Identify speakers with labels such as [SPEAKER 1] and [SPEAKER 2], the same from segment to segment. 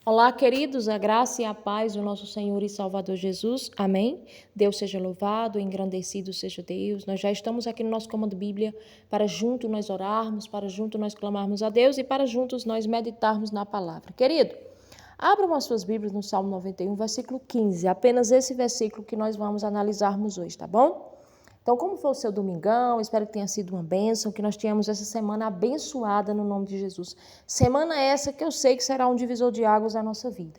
[SPEAKER 1] Olá, queridos, a graça e a paz do nosso Senhor e Salvador Jesus. Amém. Deus seja louvado, engrandecido seja Deus. Nós já estamos aqui no nosso Comando Bíblia para juntos nós orarmos, para juntos nós clamarmos a Deus e para juntos nós meditarmos na palavra. Querido, abram as suas Bíblias no Salmo 91, versículo 15. Apenas esse versículo que nós vamos analisarmos hoje, tá bom? Então, como foi o seu domingão? Espero que tenha sido uma bênção, que nós tenhamos essa semana abençoada no nome de Jesus. Semana essa que eu sei que será um divisor de águas na nossa vida.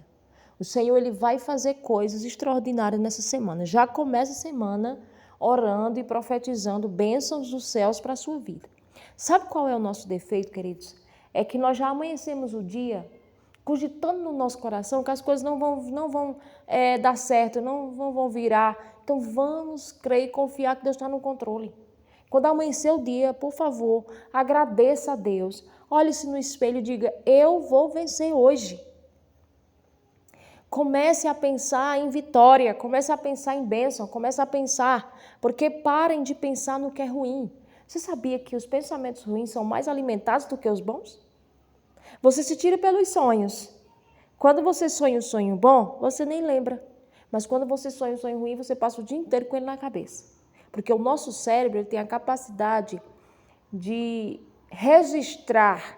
[SPEAKER 1] O Senhor, Ele vai fazer coisas extraordinárias nessa semana. Já começa a semana orando e profetizando bênçãos dos céus para a sua vida. Sabe qual é o nosso defeito, queridos? É que nós já amanhecemos o dia cogitando no nosso coração que as coisas não vão dar certo, não vão virar. Então vamos crer e confiar que Deus está no controle. Quando amanhecer o dia, por favor, agradeça a Deus. Olhe-se no espelho e diga, eu vou vencer hoje. Comece a pensar em vitória, comece a pensar em bênção, comece a pensar, porque parem de pensar no que é ruim. Você sabia que os pensamentos ruins são mais alimentados do que os bons? Você se tira pelos sonhos. Quando você sonha um sonho bom, você nem lembra. Mas quando você sonha um sonho ruim, você passa o dia inteiro com ele na cabeça. Porque o nosso cérebro ele tem a capacidade de registrar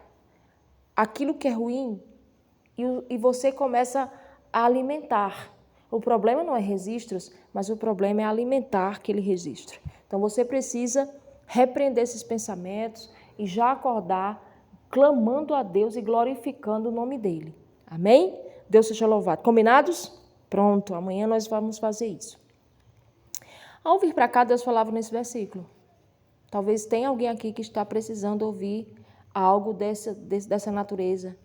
[SPEAKER 1] aquilo que é ruim e você começa a alimentar. O problema não é registros, mas o problema é alimentar aquele registro. Então você precisa repreender esses pensamentos e já acordar clamando a Deus e glorificando o nome dele. Amém? Deus seja louvado. Combinados? Pronto, amanhã nós vamos fazer isso. Ao vir para cá, Deus falava nesse versículo. Talvez tenha alguém aqui que está precisando ouvir algo dessa natureza.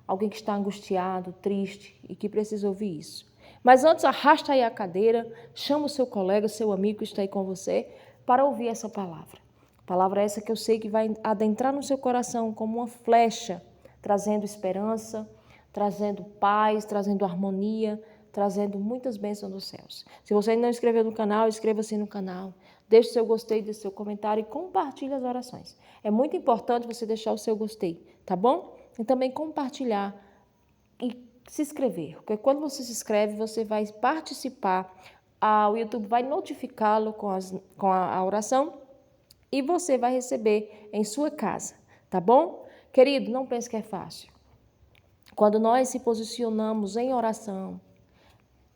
[SPEAKER 1] Alguém que está angustiado, triste e que precisa ouvir isso. Mas antes, arrasta aí a cadeira, chama o seu colega, seu amigo que está aí com você, para ouvir essa palavra. Palavra essa que eu sei que vai adentrar no seu coração como uma flecha, trazendo esperança, trazendo paz, trazendo harmonia, trazendo muitas bênçãos dos céus. Se você ainda não inscreveu no canal, inscreva-se no canal. Deixe seu gostei, deixe seu comentário e compartilhe as orações. É muito importante você deixar o seu gostei, tá bom? E também compartilhar e se inscrever. Porque quando você se inscreve, você vai participar. O YouTube vai notificá-lo com a oração e você vai receber em sua casa, tá bom? Querido, não pense que é fácil. Quando nós se posicionamos em oração,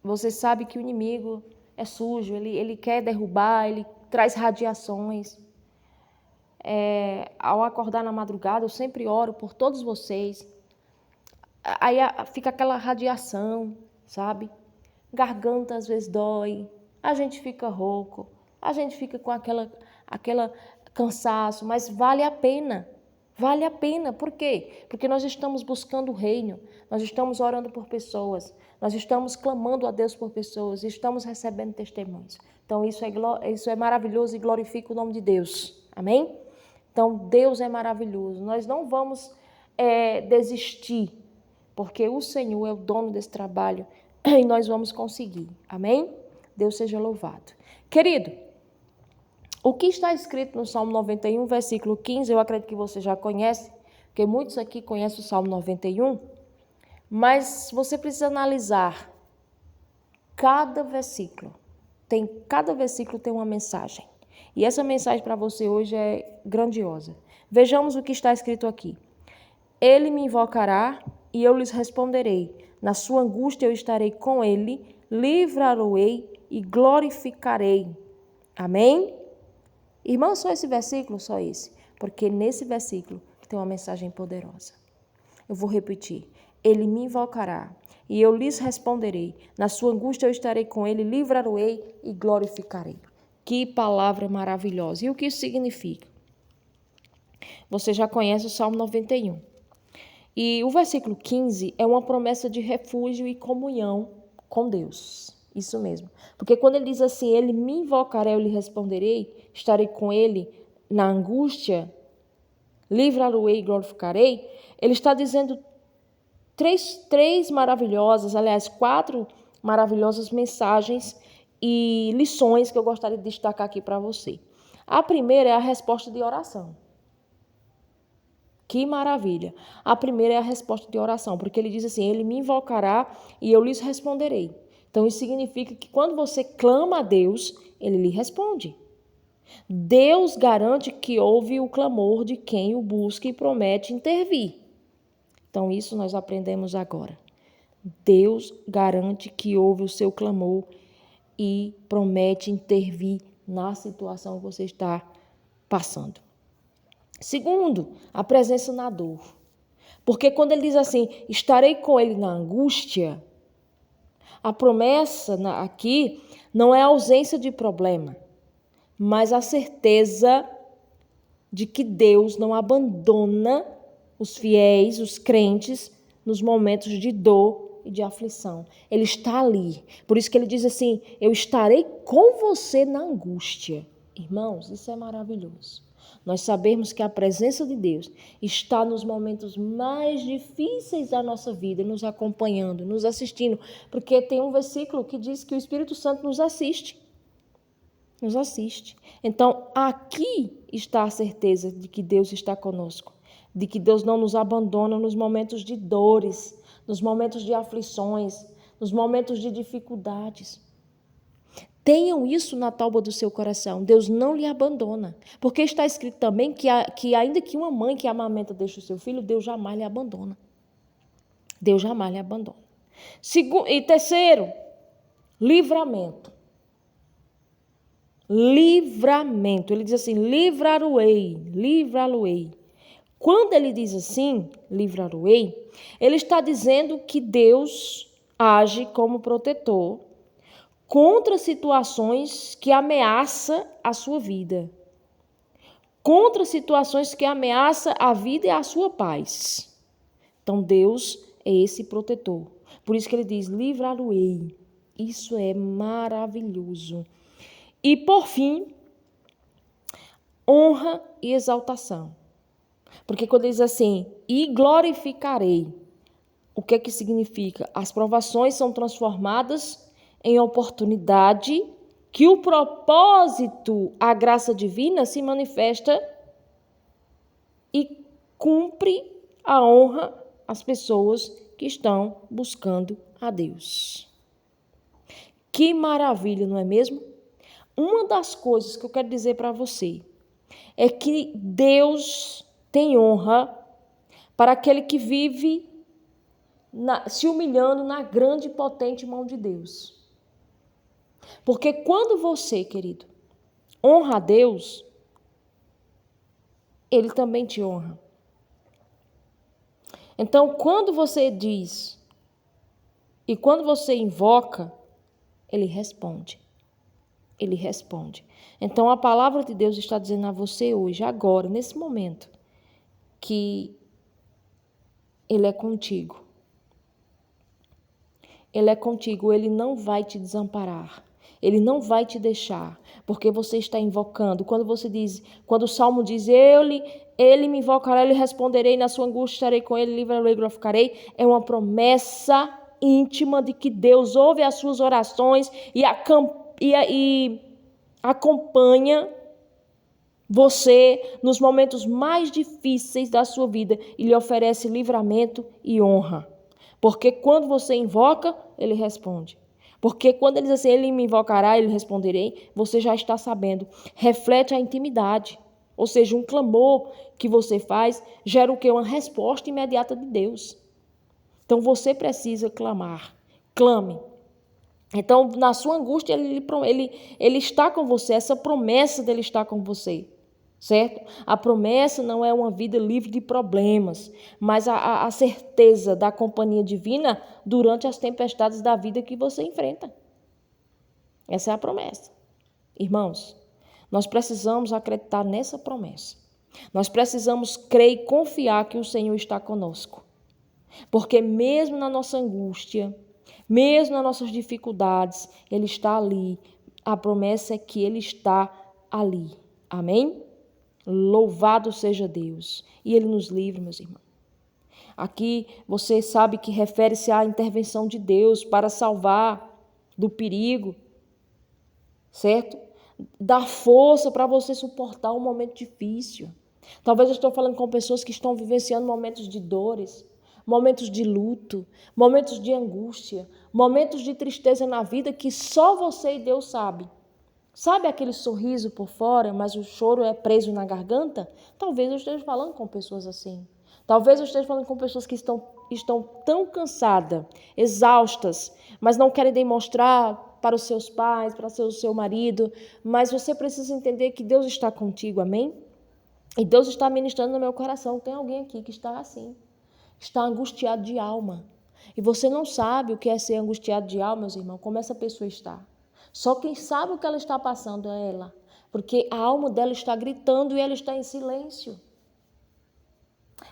[SPEAKER 1] você sabe que o inimigo é sujo, ele quer derrubar, ele traz radiações. Ao acordar na madrugada, eu sempre oro por todos vocês. Aí fica aquela radiação, sabe? Garganta às vezes dói, a gente fica rouco, a gente fica com aquela cansaço, mas vale a pena. Vale a pena. Por quê? Porque nós estamos buscando o reino, nós estamos orando por pessoas, nós estamos clamando a Deus por pessoas, estamos recebendo testemunhos. Então isso é maravilhoso e glorifica o nome de Deus. Amém? Então Deus é maravilhoso. Nós não vamos desistir, porque o Senhor é o dono desse trabalho e nós vamos conseguir. Amém? Deus seja louvado. Querido, o que está escrito no Salmo 91, versículo 15, eu acredito que você já conhece, porque muitos aqui conhecem o Salmo 91, mas você precisa analisar cada versículo. Cada versículo tem uma mensagem. E essa mensagem para você hoje é grandiosa. Vejamos o que está escrito aqui. Ele me invocará e eu lhes responderei. Na sua angústia eu estarei com ele, livrá-lo-ei e glorificarei. Amém? Irmão, só esse versículo, só esse. Porque nesse versículo tem uma mensagem poderosa. Eu vou repetir. Ele me invocará e eu lhes responderei. Na sua angústia eu estarei com ele, livrá-lo-ei e glorificarei. Que palavra maravilhosa. E o que isso significa? Você já conhece o Salmo 91. E o versículo 15 é uma promessa de refúgio e comunhão com Deus. Isso mesmo. Porque quando ele diz assim, ele me invocará, eu lhe responderei, estarei com ele na angústia, livrá-lo-ei e glorificarei, ele está dizendo três maravilhosas, aliás, 4 maravilhosas mensagens e lições que eu gostaria de destacar aqui para você. A primeira é a resposta de oração. Que maravilha. A primeira é a resposta de oração, porque ele diz assim, ele me invocará e eu lhes responderei. Então, isso significa que quando você clama a Deus, ele lhe responde. Deus garante que ouve o clamor de quem o busca e promete intervir. Então, isso nós aprendemos agora. Deus garante que ouve o seu clamor e promete intervir na situação que você está passando. Segundo, a presença na dor. Porque quando ele diz assim, estarei com ele na angústia, a promessa aqui não é a ausência de problema, mas a certeza de que Deus não abandona os fiéis, os crentes, nos momentos de dor e de aflição. Ele está ali. Por isso que ele diz assim, eu estarei com você na angústia. Irmãos, isso é maravilhoso. Nós sabemos que a presença de Deus está nos momentos mais difíceis da nossa vida, nos acompanhando, nos assistindo, porque tem um versículo que diz que o Espírito Santo nos assiste. Nos assiste. Então, aqui está a certeza de que Deus está conosco, de que Deus não nos abandona nos momentos de dores, nos momentos de aflições, nos momentos de dificuldades. Tenham isso na tábua do seu coração. Deus não lhe abandona. Porque está escrito também que ainda que uma mãe que amamenta deixe o seu filho, Deus jamais lhe abandona. Deus jamais lhe abandona. E terceiro, livramento. Livramento. Ele diz assim, livrá-lo-ei. Quando ele diz assim, livrá-lo-ei, ele está dizendo que Deus age como protetor contra situações que ameaçam a sua vida, contra situações que ameaçam a vida e a sua paz. Então, Deus é esse protetor. Por isso que ele diz, livrá-lo-ei. Isso é maravilhoso. E, por fim, honra e exaltação. Porque quando ele diz assim, e glorificarei, o que é que significa? As provações são transformadas em oportunidade que o propósito, a graça divina, se manifesta e cumpre a honra às pessoas que estão buscando a Deus. Que maravilha, não é mesmo? Uma das coisas que eu quero dizer para você é que Deus tem honra para aquele que vive se humilhando na grande e potente mão de Deus. Porque quando você, querido, honra a Deus, Ele também te honra. Então, quando você diz e quando você invoca, Ele responde. Ele responde. Então, a palavra de Deus está dizendo a você hoje, agora, nesse momento, que Ele é contigo. Ele é contigo, Ele não vai te desamparar. Ele não vai te deixar, porque você está invocando. Quando o Salmo diz, ele me invocará, ele responderei, na sua angústia estarei com ele, livrarei e glorificarei, é uma promessa íntima de que Deus ouve as suas orações e acompanha você nos momentos mais difíceis da sua vida e lhe oferece livramento e honra. Porque quando você invoca, Ele responde. Porque quando ele diz assim, ele me invocará, ele responderei, você já está sabendo. Reflete a intimidade. Ou seja, um clamor que você faz gera o quê? Uma resposta imediata de Deus. Então, você precisa clamar. Clame. Então, na sua angústia, ele está com você. Essa promessa dele estar com você. Certo? A promessa não é uma vida livre de problemas, mas a certeza da companhia divina durante as tempestades da vida que você enfrenta. Essa é a promessa. Irmãos, nós precisamos acreditar nessa promessa. Nós precisamos crer e confiar que o Senhor está conosco. Porque mesmo na nossa angústia, mesmo nas nossas dificuldades, Ele está ali. A promessa é que Ele está ali. Amém? Louvado seja Deus. E Ele nos livre, meus irmãos. Aqui você sabe que refere-se à intervenção de Deus para salvar do perigo, certo? Dar força para você suportar um momento difícil. Talvez eu estou falando com pessoas que estão vivenciando momentos de dores, momentos de luto, momentos de angústia, momentos de tristeza na vida que só você e Deus sabe. Sabe aquele sorriso por fora, mas o choro é preso na garganta? Talvez eu esteja falando com pessoas assim. Talvez eu esteja falando com pessoas que estão tão cansadas, exaustas, mas não querem demonstrar para os seus pais, para o seu marido. Mas você precisa entender que Deus está contigo, amém? E Deus está ministrando no meu coração. Tem alguém aqui que está assim, está angustiado de alma. E você não sabe o que é ser angustiado de alma, meus irmãos, como essa pessoa está. Só quem sabe o que ela está passando é ela. Porque a alma dela está gritando e ela está em silêncio.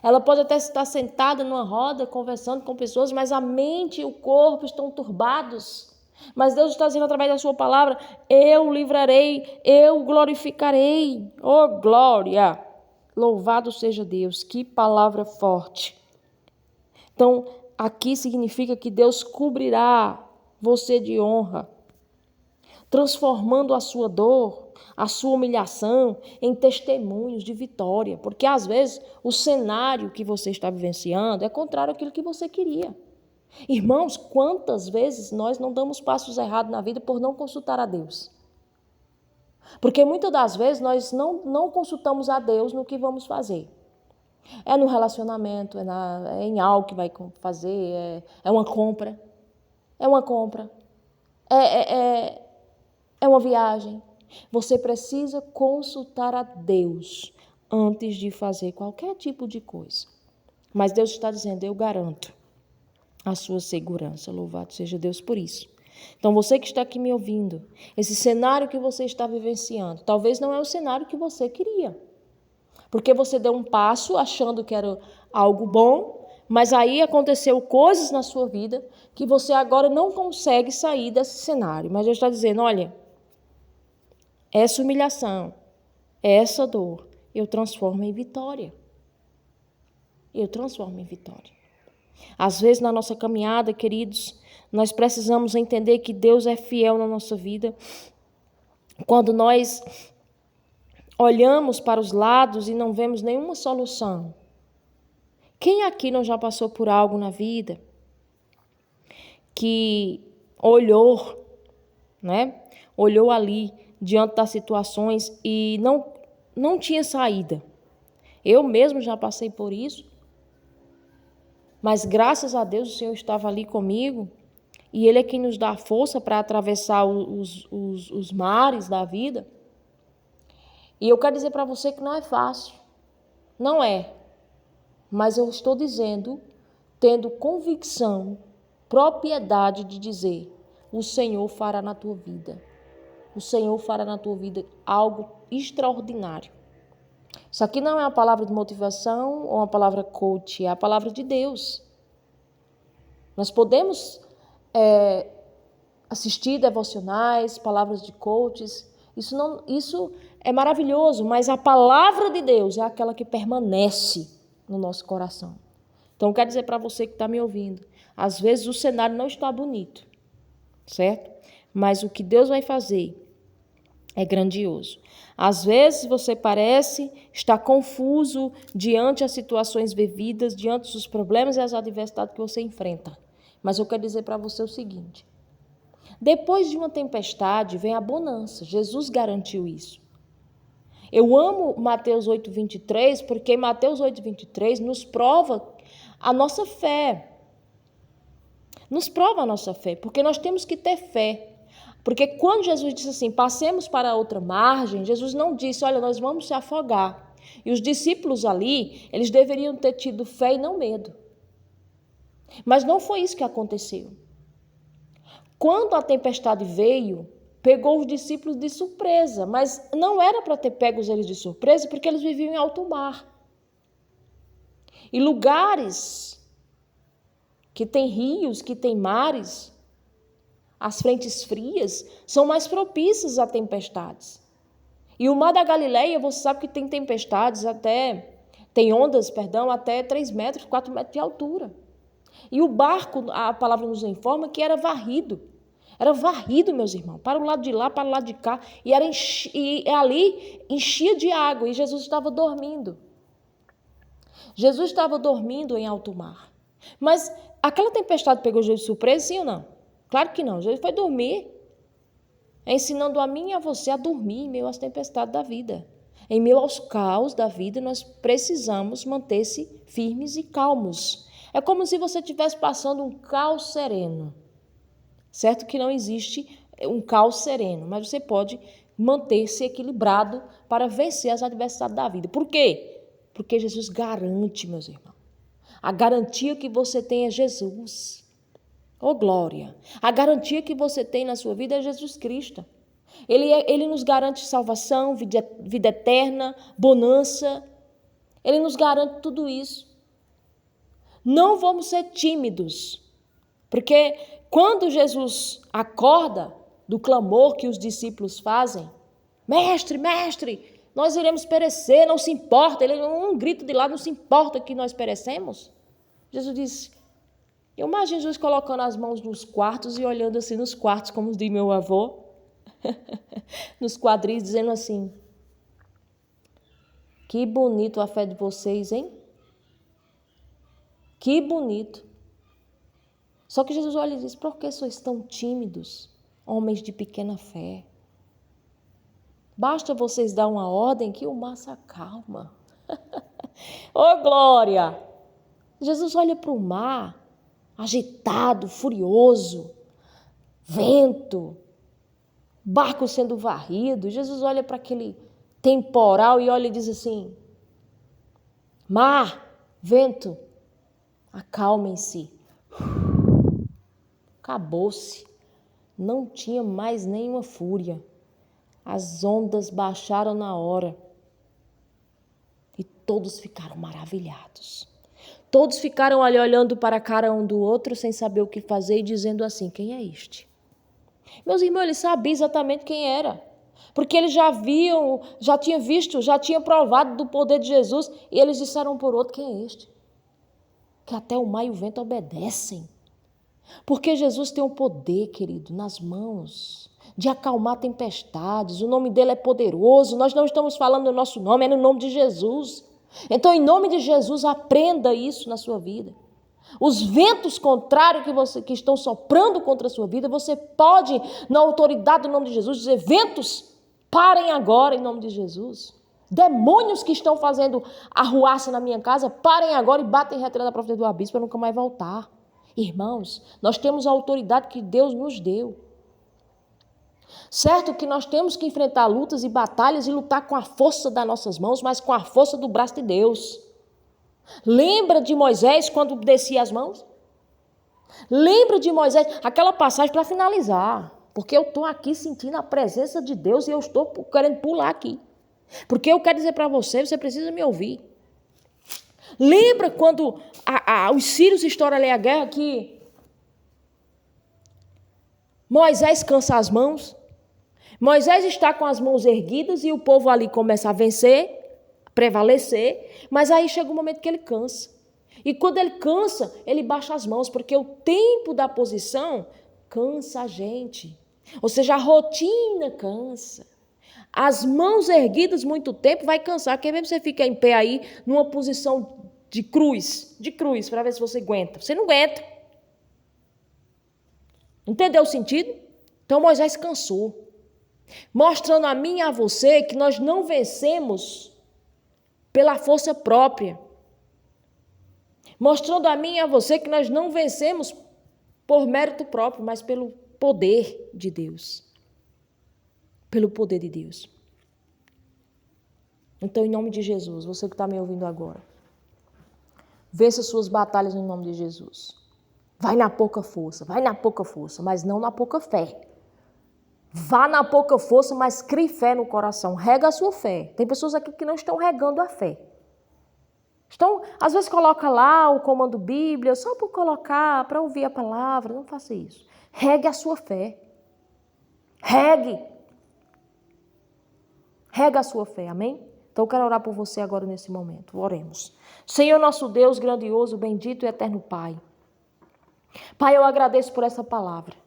[SPEAKER 1] Ela pode até estar sentada numa roda, conversando com pessoas, mas a mente e o corpo estão turbados. Mas Deus está dizendo através da sua palavra, eu livrarei, eu glorificarei. Oh, glória! Louvado seja Deus, que palavra forte. Então, aqui significa que Deus cobrirá você de honra, transformando a sua dor, a sua humilhação em testemunhos de vitória. Porque, às vezes, o cenário que você está vivenciando é contrário àquilo que você queria. Irmãos, quantas vezes nós não damos passos errados na vida por não consultar a Deus? Porque muitas das vezes nós não consultamos a Deus no que vamos fazer. É no relacionamento, é em algo que vai fazer, é uma compra. É uma compra. É uma viagem. Você precisa consultar a Deus antes de fazer qualquer tipo de coisa. Mas Deus está dizendo, eu garanto a sua segurança. Louvado seja Deus por isso. Então, você que está aqui me ouvindo, esse cenário que você está vivenciando, talvez não é o cenário que você queria. Porque você deu um passo achando que era algo bom, mas aí aconteceu coisas na sua vida que você agora não consegue sair desse cenário. Mas Deus está dizendo, olha, essa humilhação, essa dor, eu transformo em vitória. Eu transformo em vitória. Às vezes, na nossa caminhada, queridos, nós precisamos entender que Deus é fiel na nossa vida. Quando nós olhamos para os lados e não vemos nenhuma solução. Quem aqui não já passou por algo na vida que olhou, né? Olhou ali diante das situações e não tinha saída. Eu mesmo já passei por isso. Mas graças a Deus o Senhor estava ali comigo e Ele é quem nos dá a força para atravessar os mares da vida. E eu quero dizer para você que não é fácil. Não é. Mas eu estou dizendo, tendo convicção, propriedade de dizer, o Senhor fará na tua vida. O Senhor fará na tua vida algo extraordinário. Isso aqui não é uma palavra de motivação ou uma palavra coach, é a palavra de Deus. Nós podemos assistir devocionais, palavras de coaches, isso é maravilhoso, mas a palavra de Deus é aquela que permanece no nosso coração. Então, eu quero dizer para você que está me ouvindo, às vezes o cenário não está bonito, certo? Mas o que Deus vai fazer é grandioso. Às vezes você parece estar confuso diante das situações vividas, diante dos problemas e as adversidades que você enfrenta. Mas eu quero dizer para você o seguinte, depois de uma tempestade vem a bonança. Jesus garantiu isso. Eu amo Mateus 8:23, porque Mateus 8:23 nos prova a nossa fé. Nos prova a nossa fé, porque nós temos que ter fé. Porque quando Jesus disse assim, passemos para a outra margem, Jesus não disse, olha, nós vamos se afogar. E os discípulos ali, eles deveriam ter tido fé e não medo. Mas não foi isso que aconteceu. Quando a tempestade veio, pegou os discípulos de surpresa, mas não era para ter pego eles de surpresa, porque eles viviam em alto mar. E lugares que tem rios, que tem mares, as frentes frias, são mais propícias a tempestades. E o mar da Galileia, você sabe que tem tempestades tem ondas, até 3 metros, 4 metros de altura. E o barco, a palavra nos informa que era varrido. Era varrido, meus irmãos, para o lado de lá, para o lado de cá, e ali enchia de água, e Jesus estava dormindo. Jesus estava dormindo em alto mar. Mas aquela tempestade pegou Jesus de surpresa, sim ou não? Claro que não. Jesus foi dormir, ensinando a mim e a você a dormir em meio às tempestades da vida. Em meio aos caos da vida, nós precisamos manter-se firmes e calmos. É como se você estivesse passando um caos sereno. Certo que não existe um caos sereno, mas você pode manter-se equilibrado para vencer as adversidades da vida. Por quê? Porque Jesus garante, meus irmãos. A garantia que você tem é Jesus. Oh, glória! A garantia que você tem na sua vida é Jesus Cristo. Ele nos garante salvação, vida eterna, bonança. Ele nos garante tudo isso. Não vamos ser tímidos, porque quando Jesus acorda do clamor que os discípulos fazem, mestre, mestre, nós iremos perecer, não se importa, ele um grito de lá, não se importa que nós perecemos. Jesus disse, eu imagino Jesus colocando as mãos nos quartos e olhando assim nos quartos, como diz meu avô, nos quadris, dizendo assim, que bonito a fé de vocês, hein? Que bonito. Só que Jesus olha e diz, por que sois tão tímidos, homens de pequena fé? Basta vocês dar uma ordem que o mar se acalma. Oh, glória! Jesus olha para o mar, agitado, furioso, vento, barco sendo varrido. Jesus olha para aquele temporal e olha e diz assim, mar, vento, acalmem-se. Acabou-se. Não tinha mais nenhuma fúria. As ondas baixaram na hora. E todos ficaram maravilhados. Todos ficaram ali olhando para a cara um do outro, sem saber o que fazer e dizendo assim, quem é este? Meus irmãos, eles sabiam exatamente quem era. Porque eles já tinham visto, já tinham provado do poder de Jesus. E eles disseram um por outro, quem é este? Que até o mar e o vento obedecem. Porque Jesus tem o poder, querido, nas mãos de acalmar tempestades. O nome dele é poderoso. Nós não estamos falando do nosso nome, é no nome de Jesus. Então, em nome de Jesus, aprenda isso na sua vida. Os ventos contrários que estão soprando contra a sua vida, você pode, na autoridade do nome de Jesus, dizer, ventos, parem agora em nome de Jesus. Demônios que estão fazendo arruaça na minha casa, parem agora e batem retirada da profecia do abismo para nunca mais voltar. Irmãos, nós temos a autoridade que Deus nos deu. Certo que nós temos que enfrentar lutas e batalhas e lutar com a força das nossas mãos, mas com a força do braço de Deus. Lembra de Moisés quando descia as mãos? Lembra de Moisés, aquela passagem para finalizar, porque eu estou aqui sentindo a presença de Deus e eu estou querendo pular aqui. Porque eu quero dizer para você, você precisa me ouvir. Lembra quando os sírios estouram ali a guerra que Moisés cansa as mãos? Moisés está com as mãos erguidas e o povo ali começa a vencer, prevalecer, mas aí chega um momento que ele cansa. E quando ele cansa, ele baixa as mãos, porque o tempo da posição cansa a gente. Ou seja, a rotina cansa. As mãos erguidas muito tempo vai cansar. Quer ver você ficar em pé aí, numa posição de cruz, para ver se você aguenta. Você não aguenta. Entendeu o sentido? Então Moisés cansou. Mostrando a mim e a você que nós não vencemos pela força própria. Mostrando a mim e a você que nós não vencemos por mérito próprio, mas pelo poder de Deus. Pelo poder de Deus. Então, em nome de Jesus, você que está me ouvindo agora, vença suas batalhas em nome de Jesus. Vai na pouca força, mas não na pouca fé. Vá na pouca força, mas crie fé no coração. Rega a sua fé. Tem pessoas aqui que não estão regando a fé. Às vezes coloca lá o comando Bíblia, só por colocar, para ouvir a palavra. Não faça isso. Regue a sua fé. Regue. Rega a sua fé, amém? Então eu quero orar por você agora nesse momento. Oremos. Senhor nosso Deus, grandioso, bendito e eterno Pai. Pai, eu agradeço por essa palavra.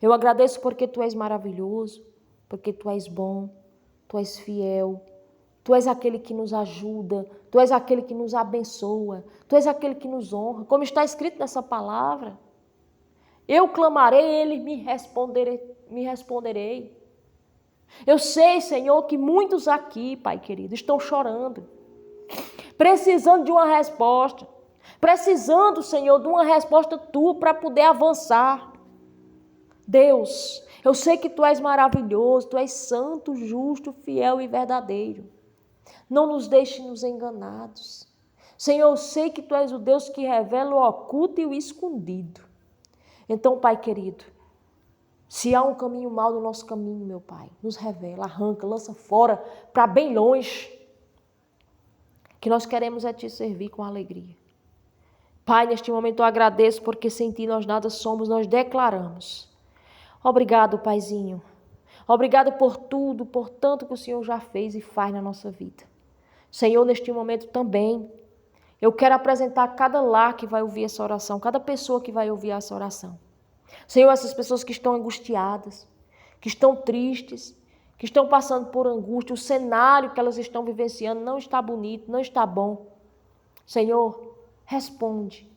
[SPEAKER 1] Eu agradeço porque Tu és maravilhoso, porque Tu és bom, Tu és fiel, Tu és aquele que nos ajuda, Tu és aquele que nos abençoa, Tu és aquele que nos honra, como está escrito nessa palavra. Eu clamarei, Ele me responderei. Eu sei, Senhor, que muitos aqui, Pai querido, estão chorando, precisando de uma resposta, precisando, Senhor, de uma resposta Tua para poder avançar. Deus, eu sei que Tu és maravilhoso, Tu és santo, justo, fiel e verdadeiro. Não nos deixe nos enganados. Senhor, eu sei que Tu és o Deus que revela o oculto e o escondido. Então, Pai querido, se há um caminho mau no nosso caminho, meu Pai, nos revela, arranca, lança fora, para bem longe. Que nós queremos é Te servir com alegria. Pai, neste momento eu agradeço porque sem Ti nós nada somos, nós declaramos. Obrigado, Paizinho. Obrigado por tudo, por tanto que o Senhor já fez e faz na nossa vida. Senhor, neste momento também, eu quero apresentar cada lar que vai ouvir essa oração, cada pessoa que vai ouvir essa oração. Senhor, essas pessoas que estão angustiadas, que estão tristes, que estão passando por angústia, o cenário que elas estão vivenciando não está bonito, não está bom. Senhor, responde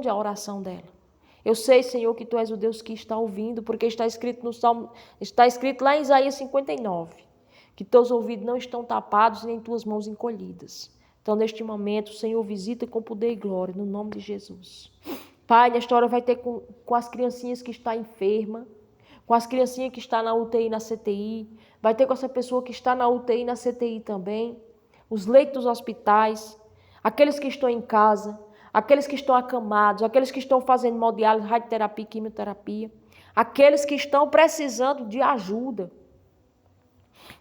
[SPEAKER 1] a oração dela. Eu sei, Senhor, que Tu és o Deus que está ouvindo, porque está escrito no Salmo, está escrito lá em Isaías 59, que Teus ouvidos não estão tapados nem Tuas mãos encolhidas. Então, neste momento, Senhor, visita com poder e glória, no nome de Jesus. Pai, nesta hora vai ter com as criancinhas que estão enfermas, com as criancinhas que estão na UTI, na CTI, vai ter com essa pessoa que está na UTI, na CTI também, os leitos dos hospitais, aqueles que estão em casa, aqueles que estão acamados, aqueles que estão fazendo hemodiálise, radioterapia, quimioterapia, aqueles que estão precisando de ajuda,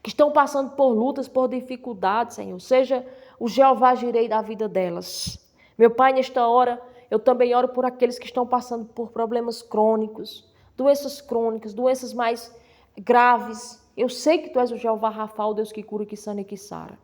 [SPEAKER 1] que estão passando por lutas, por dificuldades, Senhor, seja o Jeová Jirei da vida delas. Meu Pai, nesta hora, eu também oro por aqueles que estão passando por problemas crônicos, doenças mais graves. Eu sei que Tu és o Jeová Rafa, o Deus que cura, que sana e que sara.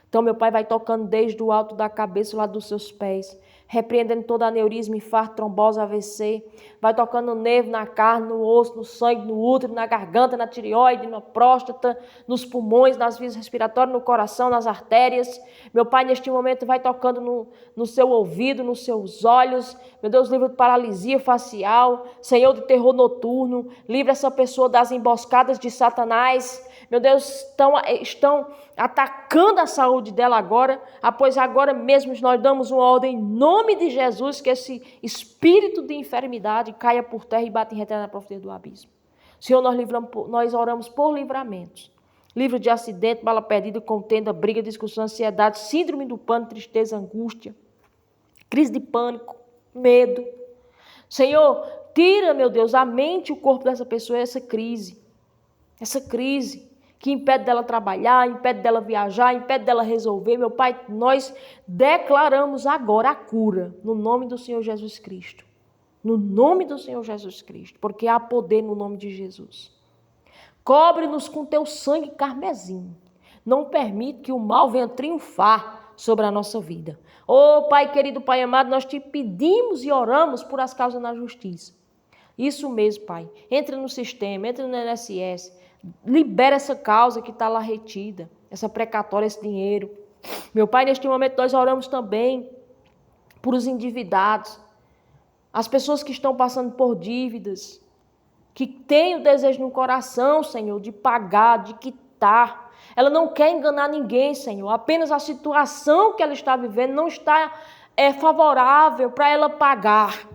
[SPEAKER 1] Então, meu Pai vai tocando desde o alto da cabeça, lá dos seus pés, repreendendo todo aneurisma, infarto, trombose, AVC, vai tocando no nervo, na carne, no osso, no sangue, no útero, na garganta, na tireoide, na próstata, nos pulmões, nas vias respiratórias, no coração, nas artérias. Meu Pai, neste momento, vai tocando no seu ouvido, nos seus olhos. Meu Deus, livra de paralisia facial, Senhor, de terror noturno, livra essa pessoa das emboscadas de Satanás. Meu Deus, estão atacando a saúde dela agora, pois agora mesmo nós damos uma ordem em nome de Jesus, que esse espírito de enfermidade caia por terra e bata em reterra na profundidade do abismo. Senhor, nós oramos por livramentos. Livro de acidente, bala perdida, contenda, briga, discussão, ansiedade, síndrome do pânico, tristeza, angústia, crise de pânico, medo. Senhor, tira, meu Deus, a mente e o corpo dessa pessoa essa crise que impede dela trabalhar, impede dela viajar, impede dela resolver. Meu Pai, nós declaramos agora a cura, no nome do Senhor Jesus Cristo. No nome do Senhor Jesus Cristo, porque há poder no nome de Jesus. Cobre-nos com Teu sangue carmesim. Não permite que o mal venha triunfar sobre a nossa vida. Pai querido, Pai amado, nós Te pedimos e oramos por as causas na justiça. Isso mesmo, Pai. Entra no sistema, entra no INSS, libera essa causa que está lá retida, essa precatória, esse dinheiro. Meu Pai, neste momento nós oramos também por os endividados, as pessoas que estão passando por dívidas, que têm o desejo no coração, Senhor, de pagar, de quitar. Ela não quer enganar ninguém, Senhor, apenas a situação que ela está vivendo não está favorável para ela pagar.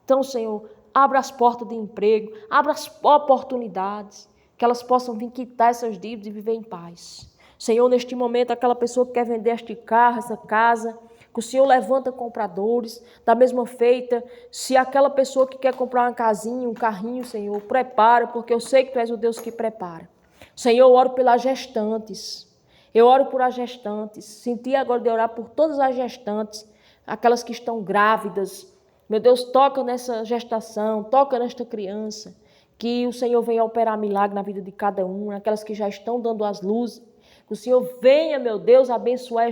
[SPEAKER 1] Então, Senhor, abra as portas de emprego, abra as oportunidades, que elas possam vir quitar essas dívidas e viver em paz. Senhor, neste momento, aquela pessoa que quer vender este carro, essa casa, que o Senhor levanta compradores, da mesma feita, se aquela pessoa que quer comprar uma casinha, um carrinho, Senhor, prepara, porque eu sei que Tu és o Deus que prepara. Senhor, eu oro pelas gestantes, eu oro por as gestantes, senti agora de orar por todas as gestantes, aquelas que estão grávidas. Meu Deus, toca nessa gestação, toca nesta criança, que o Senhor venha operar milagre na vida de cada um, aquelas que já estão dando as luzes, que o Senhor venha, meu Deus, abençoar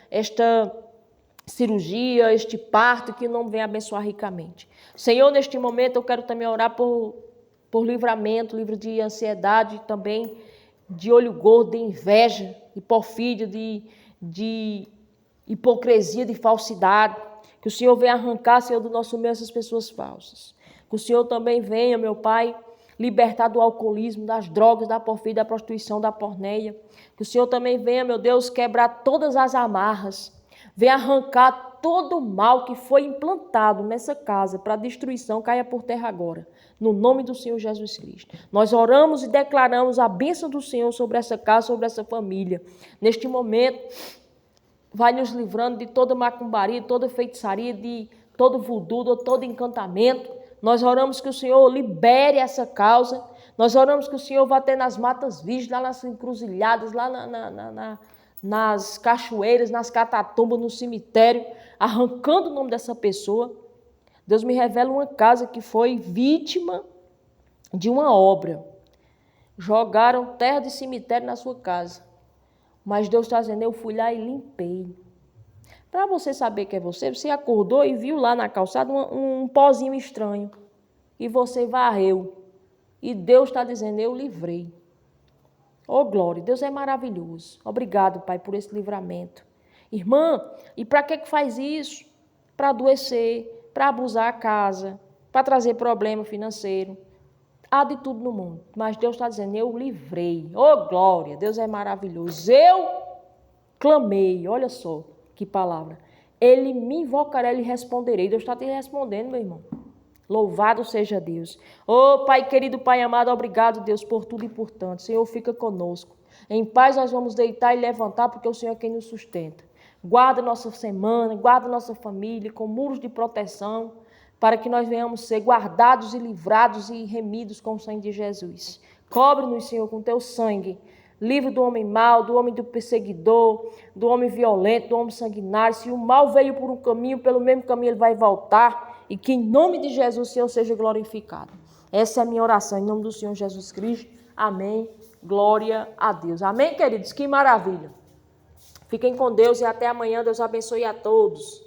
[SPEAKER 1] esta cirurgia, este parto, que o nome venha abençoar ricamente. Senhor, neste momento eu quero também orar por por livramento, livro de ansiedade também, de olho gordo, de inveja, de porfídia, de hipocrisia, de falsidade. Que o Senhor venha arrancar, Senhor, do nosso meio essas pessoas falsas. Que o Senhor também venha, meu Pai, libertar do alcoolismo, das drogas, da porfídia, da prostituição, da porneia. Que o Senhor também venha, meu Deus, quebrar todas as amarras. Venha arrancar todo o mal que foi implantado nessa casa para destruição, caia por terra agora. No nome do Senhor Jesus Cristo. Nós oramos e declaramos a bênção do Senhor sobre essa casa, sobre essa família. Neste momento, vai nos livrando de toda macumbaria, toda feitiçaria, de todo voodoo, de todo encantamento. Nós oramos que o Senhor libere essa causa. Nós oramos que o Senhor vá até nas matas virgens, lá nas encruzilhadas, lá nas cachoeiras, nas catatumbas, no cemitério, arrancando o nome dessa pessoa. Deus me revela uma casa que foi vítima de uma obra. Jogaram terra de cemitério na sua casa. Mas Deus está dizendo, eu fui lá e limpei. Para você saber que é você acordou e viu lá na calçada um pozinho estranho. E você varreu. E Deus está dizendo, eu livrei. Oh, glória, Deus é maravilhoso. Obrigado, Pai, por esse livramento. Irmã, e para que faz isso? Para adoecer, para abusar a casa, para trazer problema financeiro. Há de tudo no mundo. Mas Deus está dizendo, eu livrei. Oh, glória, Deus é maravilhoso. Eu clamei, olha só que palavra. Ele me invocará, ele responderei. Deus está te respondendo, meu irmão. Louvado seja Deus. Oh, Pai querido, Pai amado, obrigado, Deus, por tudo e por tanto. Senhor, fica conosco. Em paz nós vamos deitar e levantar, porque o Senhor é quem nos sustenta. Guarda nossa semana, guarda nossa família com muros de proteção, para que nós venhamos ser guardados e livrados e remidos com o sangue de Jesus. Cobre-nos, Senhor, com teu sangue. Livre do homem mau, do homem do perseguidor, do homem violento, do homem sanguinário. Se o mal veio por um caminho, pelo mesmo caminho ele vai voltar. E que em nome de Jesus o Senhor seja glorificado. Essa é a minha oração, em nome do Senhor Jesus Cristo. Amém. Glória a Deus. Amém, queridos? Que maravilha. Fiquem com Deus e até amanhã. Deus abençoe a todos.